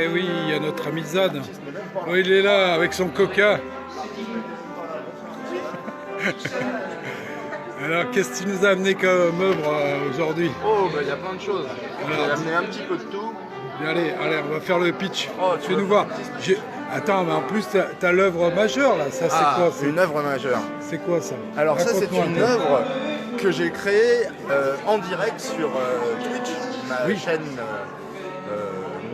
Eh oui, il y a notre ami Zad. Oh, il est là avec son coca. Alors, qu'est-ce que tu nous as amené comme œuvre aujourd'hui? Oh, bah il y a plein de choses. J'ai amené un petit peu de tout. Allez, on va faire le pitch. Oh, Fais nous voir. Attends, mais en plus, t'as l'œuvre majeure là. Ça, c'est quoi? Une œuvre majeure. C'est quoi ça? Alors, ça, c'est une œuvre que j'ai créée en direct sur Twitch, ma chaîne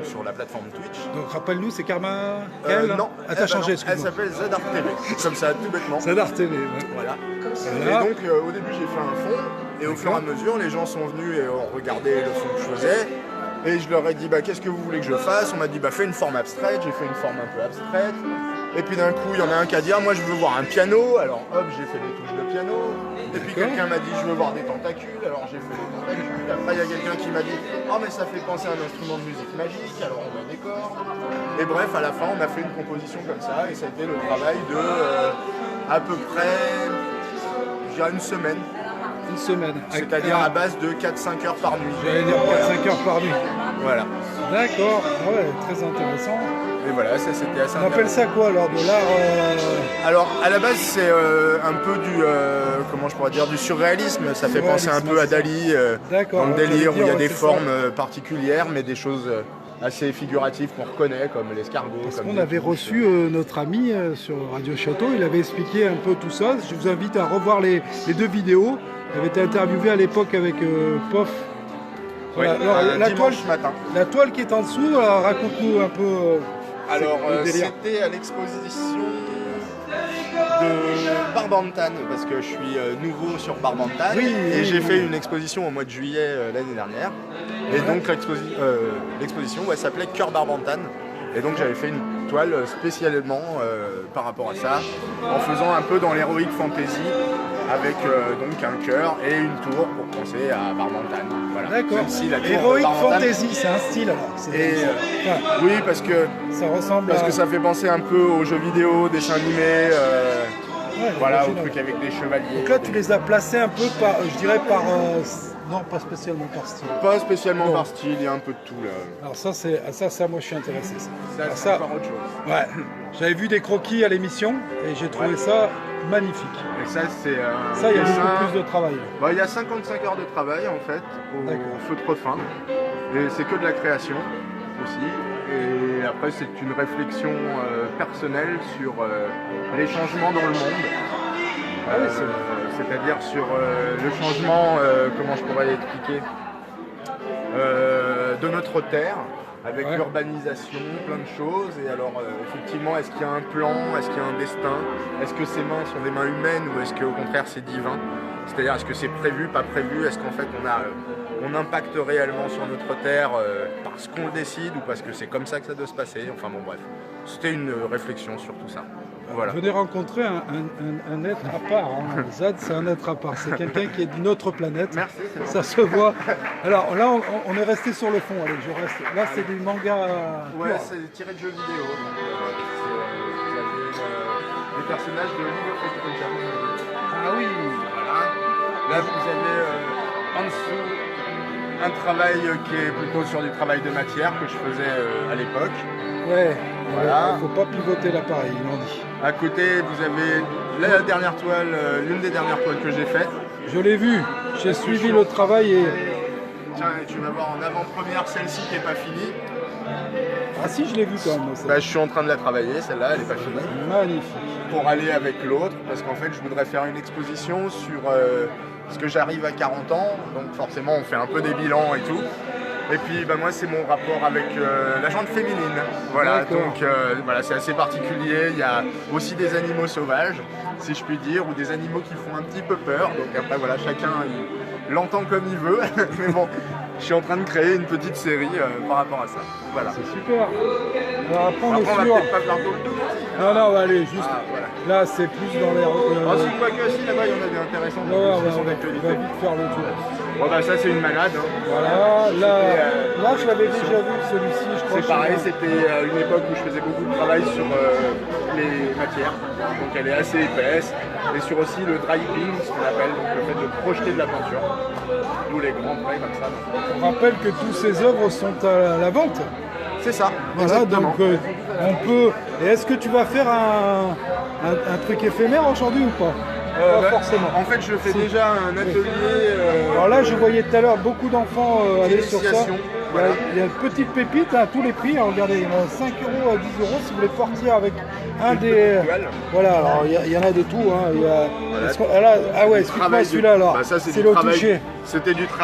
sur la plateforme Twitch. Donc, rappelle-nous, c'est Karma Non, ah, t'as changé, elle s'appelle Zadar TV, comme ça, tout bêtement. Zadar TV, ouais. Voilà. Et donc, au début, j'ai fait un fond, et au fur et à mesure, les gens sont venus et ont regardé le fond que je faisais. Et je leur ai dit, bah, qu'est-ce que vous voulez que je fasse? On m'a dit, bah, fais une forme abstraite. J'ai fait une forme un peu abstraite. Et puis d'un coup, il y en a un qui a dit, ah, moi, je veux voir un piano. Alors, hop, j'ai fait des touches de piano. Et puis quelqu'un m'a dit, je veux voir des tentacules. Alors, j'ai fait des tentacules. Après, il y a quelqu'un qui m'a dit, oh, mais ça fait penser à un instrument de musique magique. Alors, on met des cordes. Et bref, à la fin, on a fait une composition comme ça. Et ça a été le travail de à peu près, je dirais, une semaine. Une semaine. C'est-à-dire à base de 4-5 heures par nuit. J'allais dire 4-5 heures par nuit. Voilà. D'accord, ouais, très intéressant. Et voilà, ça c'était assez intéressant. On appelle ça quoi alors? De l'art Alors à la base c'est un peu du, comment je pourrais dire, du surréalisme. Ça fait penser un peu à Dali, dans le délire où il y a des formes particulières mais des choses assez figuratives qu'on reconnaît comme l'escargot. Parce qu'on avait reçu notre ami sur Radio Château, il avait expliqué un peu tout ça. Je vous invite à revoir les deux vidéos. Il avait été interviewé à l'époque avec POF. Voilà. Oui, alors, dimanche matin. La toile qui est en dessous, raconte-nous un peu. Alors c'était à l'exposition de Barbantane, parce que je suis nouveau sur Barbantane, et j'ai fait une exposition au mois de juillet l'année dernière. Et donc l'exposition s'appelait Cœur Barbantane. Et donc j'avais fait une toile spécialement par rapport à ça, en faisant un peu dans l'heroic fantasy, avec donc un cœur et une tour pour penser à Barbantane. Voilà. D'accord. Heroic fantasy, c'est un style alors. Oui, parce que ça ressemble que ça fait penser un peu aux jeux vidéo, dessins animés, voilà, aux trucs avec des chevaliers. Donc là, tu les as placés un peu par, je dirais par, non, pas spécialement par style. Pas spécialement par style, il y a un peu de tout là. Alors ça, moi je suis intéressé. C'est encore autre chose. Ouais. J'avais vu des croquis à l'émission et j'ai trouvé ça magnifique. Et ça, c'est ça, il y a beaucoup plus de travail. Bah, il y a 55 heures de travail en fait, au feutre fin. Et c'est que de la création aussi. Et après, c'est une réflexion personnelle sur les changements dans le monde. C'est-à-dire sur le changement, comment je pourrais l'expliquer, de notre terre, avec l'urbanisation, plein de choses. Et alors, effectivement, est-ce qu'il y a un plan? Est-ce qu'il y a un destin? Est-ce que ces mains sont des mains humaines ou est-ce qu'au contraire c'est divin? C'est-à-dire, est-ce que c'est prévu, pas prévu? Est-ce qu'en fait on impacte réellement sur notre terre parce qu'on le décide ou parce que c'est comme ça que ça doit se passer? Enfin bon, bref. C'était une réflexion sur tout ça. Voilà. Venez rencontrer un être à part. Hein. Zad, c'est un être à part. C'est quelqu'un qui est d'une autre planète. Merci. Ça se voit. Alors là, on est resté sur le fond. Allez, je reste. Là, c'est du manga. Ouais, c'est tiré de jeux vidéo. Donc, vous avez des personnages de League of Legends. Ah oui. Voilà. Là, vous avez en dessous un travail qui est plutôt sur du travail de matière que je faisais à l'époque. Ouais. Voilà. Il ne faut pas pivoter l'appareil, il en dit. À côté, vous avez la dernière toile, l'une des dernières toiles que j'ai faites. Je l'ai vu, j'ai suivi le travail et... Tiens, tu vas voir en avant-première celle-ci qui n'est pas finie. Ah si, je l'ai vu quand même. Bah, je suis en train de la travailler, celle-là, elle n'est pas finie. Magnifique. Pour aller avec l'autre, parce qu'en fait, je voudrais faire une exposition sur... parce que j'arrive à 40 ans, donc forcément, on fait un peu des bilans et tout. Et puis bah, moi c'est mon rapport avec la jante féminine. Voilà, donc voilà, c'est assez particulier. Il y a aussi des animaux sauvages, si je puis dire, ou des animaux qui font un petit peu peur. Donc après voilà, chacun l'entend comme il veut. Mais bon, je suis en train de créer une petite série par rapport à ça. Voilà. C'est super. Alors après on va sûr. peut-être pas faire d'autres. Non, on va aller juste. Voilà. Là c'est plus dans l'air. Si quoi que si là-bas il y en a des intéressants. Ouais, on va vite faire le tour. Bon bah ça c'est une malade. Hein. Voilà, là je l'avais déjà vu celui-ci, je crois. C'est pareil, c'était une époque où je faisais beaucoup de travail sur les matières, donc elle est assez épaisse, et sur aussi le drying, ce qu'on appelle, donc le fait de projeter de la peinture, d'où les grands traits comme ça. On rappelle que toutes ces œuvres sont à la vente. C'est ça, Voilà, exactement. donc on peut... Et est-ce que tu vas faire un truc éphémère aujourd'hui ou pas? Pas forcément. En fait, je fais déjà un atelier. Alors là, je voyais tout à l'heure beaucoup d'enfants aller sur ça. d'initiation. Voilà. Il y a une petite pépite à tous les prix. Alors, regardez, il y en a 5 € à 10 € si vous voulez partir avec un des. Voilà, alors il y en a de tout. Hein. Il y a... Voilà. Ah ouais, explique-moi celui-là alors. Bah, ça, c'est le du travail. toucher. C'était du travail.